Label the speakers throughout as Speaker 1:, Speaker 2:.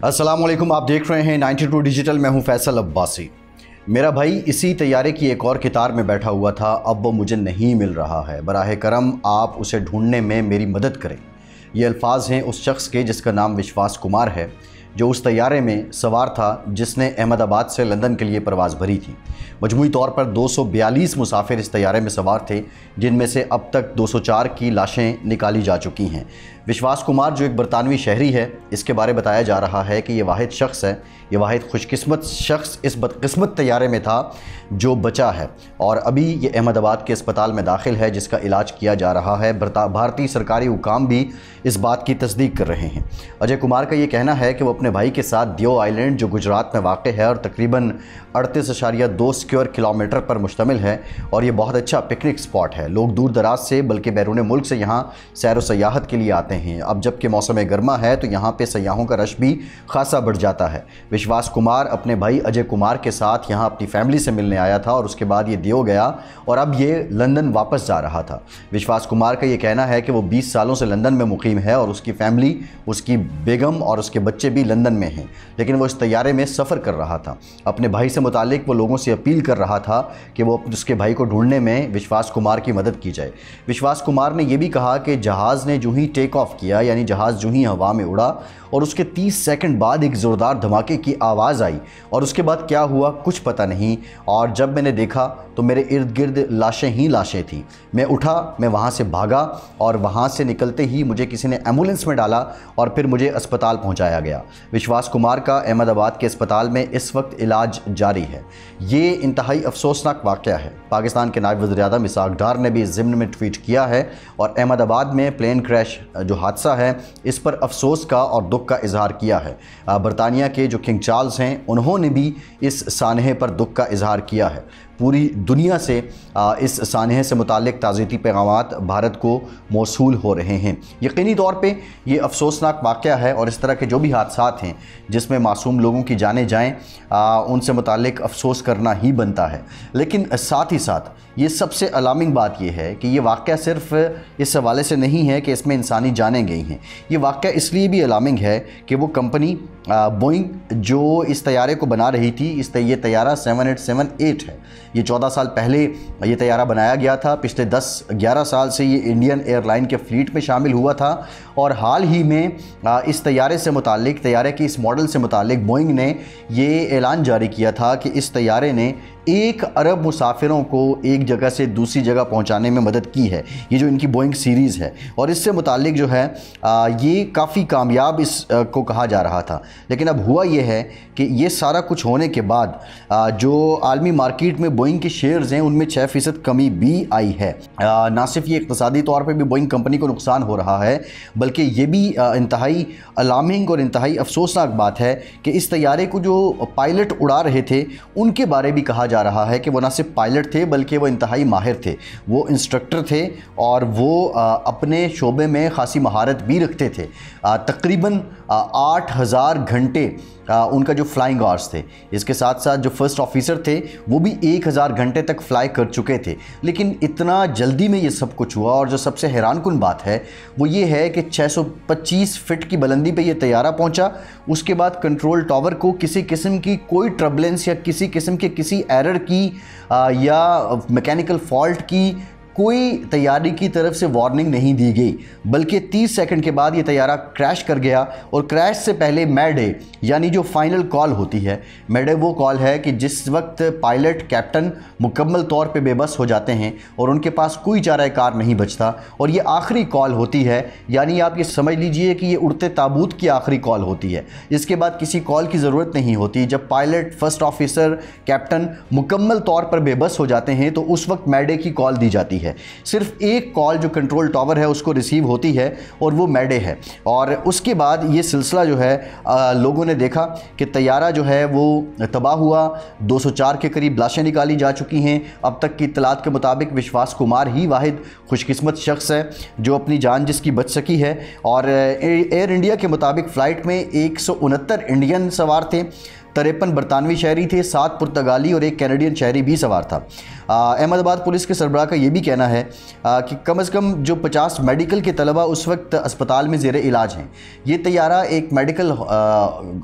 Speaker 1: अस्सलामुअलैकुम, आप देख रहे हैं 92 डिजिटल। मैं हूं फैसल अब्बासी। मेरा भाई इसी तैयारे की एक और कितार में बैठा हुआ था, अब वो मुझे नहीं मिल रहा है। बराह करम आप उसे ढूंढने में मेरी मदद करें। ये अल्फाज हैं उस शख्स के जिसका नाम विश्वास कुमार है, जो उस तैयारे में सवार था जिसने अहमदाबाद से लंदन के लिए परवाज़ भरी थी। मजमूई तौर पर 242 मुसाफिर इस तैयारे में सवार थे, जिनमें से अब तक 204 की लाशें निकाली जा चुकी हैं। विश्वास कुमार जो एक बरतानवी शहरी है, इसके बारे बताया जा रहा है कि ये वाहिद शख्स है, ये वाहिद खुशकिस्मत शख्स इस बदकिस्मत तैयारे में था जो बचा है, और अभी ये अहमदाबाद के अस्पताल में दाखिल है जिसका इलाज किया जा रहा है। भारतीय सरकारी हुकाम भी इस बात की तस्दीक कर रहे हैं। अजय कुमार का ये कहना है कि वो अपने भाई के साथ दियो आइलैंड, जो गुजरात में वाक़ है और तकरीबन 38.2 स्क्वायर किलोमीटर पर मुश्तमिल है, और ये बहुत अच्छा पिकनिक स्पॉट है। लोग दूर दराज से बल्कि बैरून मुल्क से यहाँ सैर व सयाहत के लिए आते हैं। अब जबकि मौसम गर्मा है तो यहाँ पे सयाहों का रश भी खासा बढ़ जाता है। विश्वास कुमार अपने भाई अजय कुमार के साथ यहाँ अपनी फैमिली से मिलने आया था, और उसके बाद ये दियो गया और अब ये लंदन वापस जा रहा था। विश्वास कुमार का ये कहना है कि वो 20 सालों से लंदन में मुकीम है और उसकी फैमिली, उसकी बेगम और उसके बच्चे भी लंदन में हैं, लेकिन वो इस तैयारे में सफ़र कर रहा था। अपने भाई से मुतालिक वो लोगों से अपील कर रहा था कि वो उसके भाई को ढूंढने में विश्वास कुमार की मदद की जाए। विश्वास कुमार ने यह भी कहा कि जहाज़ ने जो ही टेक ऑफ किया, यानी जहाज़ जो ही हवा में उड़ा और उसके 30 सेकंड बाद एक ज़ोरदार धमाके की आवाज़ आई, और उसके बाद क्या हुआ कुछ पता नहीं। और जब मैंने देखा तो मेरे इर्द गिर्द लाशें ही लाशें थीं। मैं उठा, मैं वहाँ से भागा, और वहाँ से निकलते ही मुझे किसी ने एम्बुलेंस में डाला और फिर मुझे अस्पताल पहुँचाया गया। विश्वास कुमार का अहमदाबाद के अस्पताल में इस वक्त इलाज जारी है। ये इंतहाई अफसोसनाक वाक़या है। पाकिस्तान के नायब वज़ीर-ए-आज़म इसाक डार ने भी इस ज़िम्न में ट्वीट किया है और अहमदाबाद में प्लेन क्रैश जो हादसा है इस पर अफसोस का और दुख का इजहार किया है। बरतानिया के जो किंग चार्ल्स हैं, उन्होंने भी इस सानहे पर दुख का इजहार किया है। पूरी दुनिया से इस सानहे से मुताल्लिक़ ताज़ियती पैगामात भारत को मौसूल हो रहे हैं। यकीनी तौर पे ये अफसोसनाक वाक़या है, और इस तरह के जो भी हादसात हैं जिसमें मासूम लोगों की जानें जाएँ, उनसे मुताल्लिक़ अफसोस करना ही बनता है। लेकिन साथ ही साथ ये सबसे अलार्मिंग बात यह है कि ये वाक़या सिर्फ़ इस हवाले से नहीं है कि इसमें इंसानी जानें गई हैं। ये वाक़या इसलिए भी अलार्मिंग है कि वो कंपनी बोइंग जो इस तैयारे को बना रही थी, ये तैयारा 7878 है। ये 14 साल पहले ये तैयारा बनाया गया था। पिछले 10-11 साल से ये इंडियन एयरलाइन के फ्लीट में शामिल हुआ था, और हाल ही में इस तैयारे से मुताल्लिक़, तैयारे के इस मॉडल से मुताल्लिक़ बोइंग ने ये ऐलान जारी किया था कि इस तैयारे ने 1 अरब मुसाफिरों को एक जगह से दूसरी जगह पहुंचाने में मदद की है। ये जो इनकी बोइंग सीरीज़ है, और इससे मुताल्लिक़ जो है ये काफ़ी कामयाब को कहा जा रहा था। लेकिन अब हुआ ये है कि ये सारा कुछ होने के बाद जो आलमी मार्केट में बोइंग के शेयर्स हैं उनमें 6% कमी भी आई है। ना सिर्फ ये इक़्तिसादी तौर पर भी बोइंग कंपनी को नुकसान हो रहा है, बल्कि ये भी इंतहाई अलार्मिंग और इंतहाई अफसोसनाक बात है कि इस तैयारे को जो पायलट उड़ा रहे थे उनके बारे भी कहा जा रहा है कि वो ना सिर्फ पायलट थे बल्कि वो इंतहाई माहिर थे, वो इंस्ट्रक्टर थे, और वो अपने शोबे में खासी महारत भी रखते थे। तकरीबन 8000 घंटे उनका जो फ्लाइंग आवर्स थे। इसके साथ साथ जो फर्स्ट ऑफिसर थे वो भी 1000 घंटे तक फ्लाई कर चुके थे। लेकिन इतना जल्दी में ये सब कुछ हुआ, और जो सबसे हैरानकुन बात है वो ये है कि 625 फीट की बुलंदी पे ये तैयारा पहुंचा। उसके बाद कंट्रोल टावर को किसी किस्म की कोई ट्रबलेंस या किसी किस्म के किसी एरर की या मैकेनिकल फॉल्ट की कोई तैयारी की तरफ से वार्निंग नहीं दी गई, बल्कि 30 सेकंड के बाद ये तैयारा क्रैश कर गया। और क्रैश से पहले मैडे, यानी जो फाइनल कॉल होती है, मैडे वो कॉल है कि जिस वक्त पायलट कैप्टन मुकम्मल तौर पे बेबस हो जाते हैं और उनके पास कोई चारा-ए-कार नहीं बचता, और ये आखिरी कॉल होती है। यानी आप ये समझ लीजिए कि ये उड़ते ताबूत की आखिरी कॉल होती है। इसके बाद किसी कॉल की ज़रूरत नहीं होती। जब पायलट, फर्स्ट ऑफिसर, कैप्टन मुकम्मल तौर पर बेबस हो जाते हैं तो उस वक्त मैडे की कॉल दी जाती है। सिर्फ एक कॉल जो कंट्रोल टावर है उसको रिसीव होती है, और वो मैडे है। और उसके बाद ये सिलसिला जो है लोगों ने देखा कि तैयारा जो है वो तबाह हुआ। 204 के करीब लाशें निकाली जा चुकी हैं। अब तक की इत्तलात के मुताबिक विश्वास कुमार ही वाहिद खुशकिस्मत शख्स है जो अपनी जान जिसकी बच सकी है। और एयर इंडिया के मुताबिक फ़्लाइट में 169 इंडियन सवार थे, 53 बरतानवी शहरी थे, 7 पुर्तगाली और 1 कैनेडियन शहरी भी सवार था। अहमदाबाद पुलिस के सरबराह का ये भी कहना है कि कम से कम जो 50 मेडिकल के तलबा उस वक्त अस्पताल में ज़ेर इलाज हैं। ये तैयारा एक मेडिकल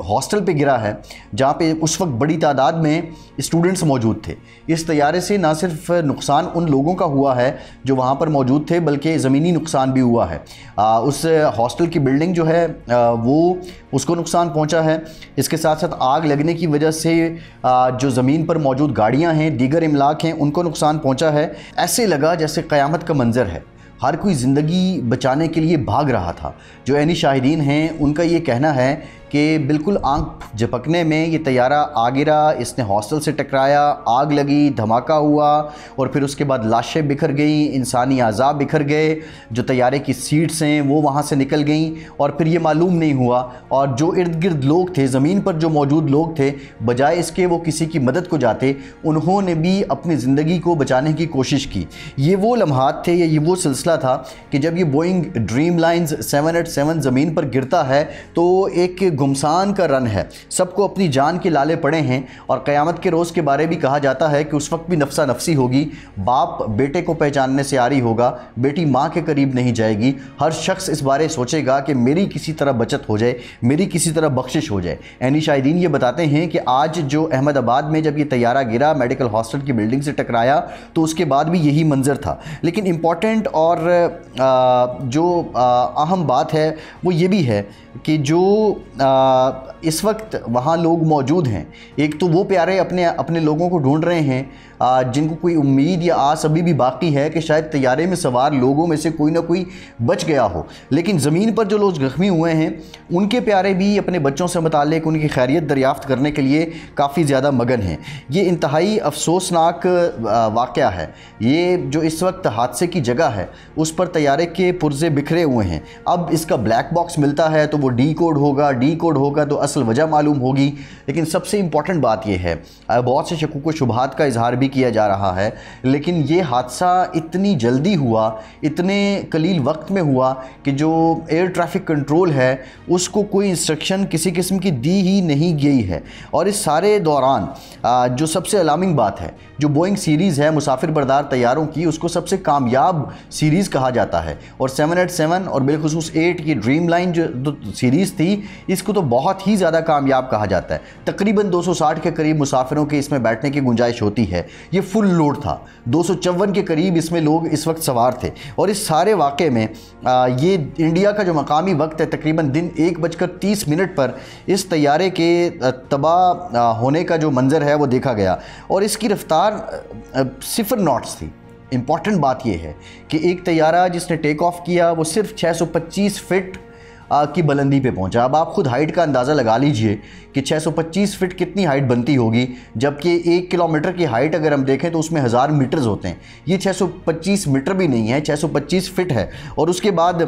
Speaker 1: हॉस्टल पे गिरा है जहाँ पे उस वक्त बड़ी तादाद में स्टूडेंट्स मौजूद थे। इस तैयारे से ना सिर्फ नुकसान उन लोगों का हुआ है जो वहाँ पर मौजूद थे, बल्कि ज़मीनी नुकसान भी हुआ है। उस हॉस्टल की बिल्डिंग जो है वो उसको नुकसान पहुँचा है। इसके साथ साथ आग लगने की वजह से जो ज़मीन पर मौजूद गाड़ियाँ हैं, दीगर इमलाक हैं, उनको नुकसान पहुँचा है। ऐसे लगा जैसे क़यामत का मंज़र है। हर कोई ज़िंदगी बचाने के लिए भाग रहा था। जो ऐनी शाहिदीन हैं उनका ये कहना है कि बिल्कुल आंख झपकने में ये तैयारा आ गिरा, इसने हॉस्टल से टकराया, आग लगी, धमाका हुआ और फिर उसके बाद लाशें बिखर गई, इंसानी आज़ा बिखर गए, जो तैयारे की सीट्स हैं वो वहाँ से निकल गईं और फिर ये मालूम नहीं हुआ। और जो इर्द गिर्द लोग थे, ज़मीन पर जो मौजूद लोग थे, बजाय इसके वो किसी की मदद को जाते, उन्होंने भी अपनी ज़िंदगी को बचाने की कोशिश की। ये वो लम्हात थे, ये वो सिलसिला था कि जब ये बोइंग ड्रीमलाइनर 787 ज़मीन पर गिरता है तो एक गुमसान का रन है, सबको अपनी जान के लाले पड़े हैं। और क़यामत के रोज़ के बारे भी कहा जाता है कि उस वक्त भी नफ्सा नफसी होगी, बाप बेटे को पहचानने से आरी होगा, बेटी माँ के करीब नहीं जाएगी। हर शख्स इस बारे सोचेगा कि मेरी किसी तरह बचत हो जाए, मेरी किसी तरह बख्शिश हो जाए। ऐनी शाहिदीन ये बताते हैं कि आज जो अहमदाबाद में जब ये तैयारा गिरा, मेडिकल हॉस्टल की बिल्डिंग से टकराया, तो उसके बाद भी यही मंजर था। लेकिन इम्पॉर्टेंट और जो अहम बात है वो ये भी है कि जो इस वक्त वहाँ लोग मौजूद हैं, एक तो वो प्यारे अपने लोगों को ढूंढ रहे हैं जिनको कोई उम्मीद या आस अभी भी बाकी है कि शायद तैयारे में सवार लोगों में से कोई ना कोई बच गया हो। लेकिन ज़मीन पर जो लोग ज़ख्मी हुए हैं उनके प्यारे भी अपने बच्चों से मुताल्लिक़ उनकी खैरियत दरियाफ़्त करने के लिए काफ़ी ज़्यादा मगन हैं। ये इंतहाई अफसोसनाक वाक़या है। ये जो इस वक्त हादसे की जगह है उस पर तैयारे के पुर्जे बिखरे हुए हैं। अब इसका ब्लैक बॉक्स मिलता है तो वो डी कोड होगा तो असल वजह मालूम होगी। लेकिन सबसे इम्पॉर्टेंट बात यह है, बहुत से शकूक व शुबहात का इजहार भी किया जा रहा है, लेकिन ये हादसा इतनी जल्दी हुआ, इतने कलील वक्त में हुआ कि जो एयर ट्रैफिक कंट्रोल है उसको कोई इंस्ट्रक्शन किसी किस्म की दी ही नहीं गई है। और इस सारे दौरान जो सबसे अलार्मिंग बात है, जो बोइंग सीरीज़ है मुसाफिर बरदार तैयारों की, उसको सबसे कामयाब सीरीज़ कहा जाता है। और 787 और बिलखुसूस 8 की ड्रीमलाइन जो सीरीज़ थी, इसको तो बहुत ही ज़्यादा कामयाब कहा जाता है। तकरीबन 260 के करीब मुसाफिरों के इसमें बैठने की गुंजाइश होती है। ये फुल लोड था, 254 के करीब इसमें लोग इस वक्त सवार थे। और इस सारे वाक़े में ये इंडिया का जो मकामी वक्त है, तकरीबन दिन 1:30 पर इस तैयारे के तबाह होने का जो मंजर है वो देखा गया। और इसकी रफ्तार 0 नॉट्स थी। इम्पॉर्टेंट बात यह है कि एक तैयारा जिसने टेक ऑफ किया वो सिर्फ 625 फीट की बुलंदी पे पहुंचा। अब आप खुद हाइट का अंदाज़ा लगा लीजिए कि 625 फीट कितनी हाइट बनती होगी, जबकि 1 किलोमीटर की हाइट अगर हम देखें तो उसमें 1000 मीटर्स होते हैं। ये 625 मीटर भी नहीं है, 625 फीट है। और उसके बाद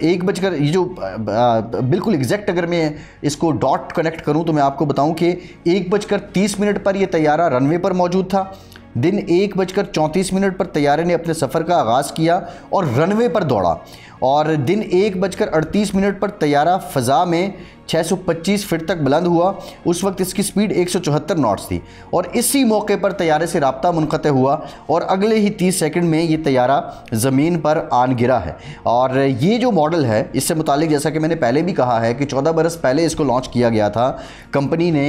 Speaker 1: 1 बजकर ये जो बिल्कुल एग्जैक्ट अगर मैं इसको डॉट कनेक्ट करूं तो मैं आपको बताऊं कि 1:30 पर यह तैयारा रनवे पर मौजूद था। दिन 1:34 पर तैयारे ने अपने सफ़र का आगाज़ किया और रनवे पर दौड़ा। और दिन 1:38 पर तैयारा फ़ज़ा में 625 फीट तक बुलंद हुआ। उस वक्त इसकी स्पीड 174 नॉट्स थी। और इसी मौके पर तैयारे से राब्ता मुनक़ते हुआ और अगले ही 30 सेकंड में ये तैयारा ज़मीन पर आन गिरा है। और ये जो मॉडल है, इससे मुतालिक जैसा कि मैंने पहले भी कहा है कि 14 बरस पहले इसको लॉन्च किया गया था। कंपनी ने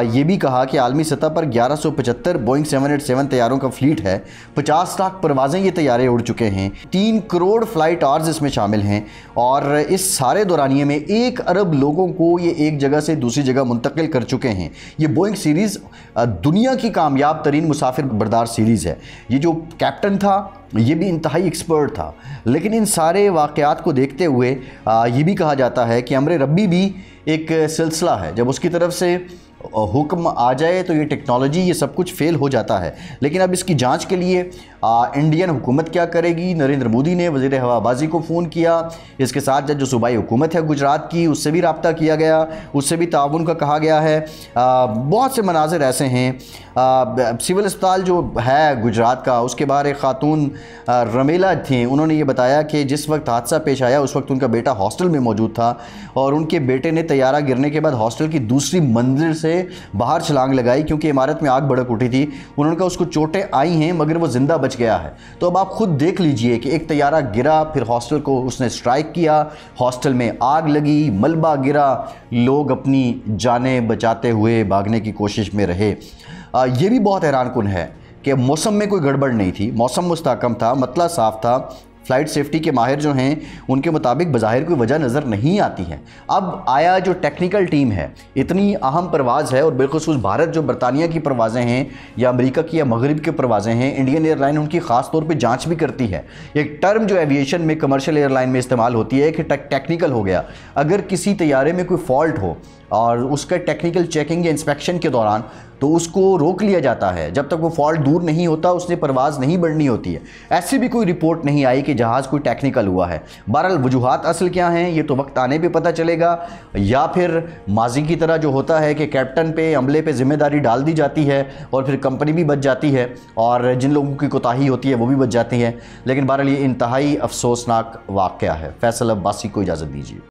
Speaker 1: ये भी कहा कि आलमी सतह पर 1175 बोइंग 787 तैयारों का फ्लीट है। 50 लाख परवाज़ें ये तैयारे उड़ चुके हैं। 3 करोड़ फ़्लाइट आवर्स इसमें शामिल हैं। और इस सारे दौरानिए में 1 अरब लोगों को ये एक जगह से दूसरी जगह मुंतकिल कर चुके हैं। ये बोइंग सीरीज़ दुनिया की कामयाब तरीन मुसाफिर बरदार सीरीज़ है। ये जो कैप्टन था ये भी इंतहाई एक्सपर्ट था। लेकिन इन सारे वाक़यात को देखते हुए ये भी कहा जाता है कि अमर रब्बी भी एक सिलसिला है। जब उसकी तरफ से हुक्म आ जाए तो ये टेक्नोलॉजी ये सब कुछ फेल हो जाता है। लेकिन अब इसकी जांच के लिए इंडियन हुकूमत क्या करेगी? नरेंद्र मोदी ने वज़ीर हवाबाजी को फ़ोन किया। इसके साथ जो सूबाई हुकूमत है गुजरात की, उससे भी रब्ता किया गया, उससे भी ताउन का कहा गया है। बहुत से मनाज़िर ऐसे हैं। सिविल अस्पताल जो है गुजरात का, उसके बाहर एक खातून रमीला थी, उन्होंने ये बताया कि जिस वक्त हादसा पेश आया उस वक्त उनका बेटा हॉस्टल में मौजूद था और उनके बेटे ने तैयारा गिरने के बाद हॉस्टल की दूसरी मंजिल से बाहर छलांग लगाई क्योंकि इमारत में आग भड़क उठी थी। उन्होंने कहा उसको चोटें आई हैं मगर वो ज़िंदा बच गया है। तो अब आप खुद देख लीजिए कि एक तैयारा गिरा, फिर हॉस्टल को उसने स्ट्राइक किया, हॉस्टल में आग लगी, मलबा गिरा, लोग अपनी जानें बचाते हुए भागने की कोशिश में रहे। ये भी बहुत हैरानकुन है कि मौसम में कोई गड़बड़ नहीं थी, मौसम मुस्तहकम था, मतला साफ़ था। फ़्लाइट सेफ्टी के माहिर जो हैं उनके मुताबिक बज़ाहिर कोई वजह नज़र नहीं आती है। अब आया जो टेक्निकल टीम है, इतनी अहम परवाज़ है और बिलखुसूस भारत जो बरतानिया की परवाज़ें हैं या अमेरिका की या मगरिब की परवाज़ें हैं, इंडियन एयरलाइन उनकी ख़ास तौर पे जांच भी करती है। एक टर्म जो एविएशन में कमर्शियल एयरलाइन में इस्तेमाल होती है कि टेक्निकल हो गया। अगर किसी तैयारे में कोई फॉल्ट हो और उसका टेक्निकल चेकिंग या इंस्पेक्शन के दौरान तो उसको रोक लिया जाता है। जब तक वो फॉल्ट दूर नहीं होता उसने परवाज़ नहीं बढ़नी होती है। ऐसी भी कोई रिपोर्ट नहीं आई कि जहाज़ कोई टेक्निकल हुआ है। बहरहाल वजूहात असल क्या हैं ये तो वक्त आने पे पता चलेगा, या फिर माजी की तरह जो होता है कि कैप्टन पे, अमले पे जिम्मेदारी डाल दी जाती है और फिर कंपनी भी बच जाती है और जिन लोगों की कोताही होती है वो भी बच जाती है। लेकिन बहरहाल ये इंतहाई अफसोसनाक वाक़या है। फैसल अब्बासी को इजाज़त दीजिए।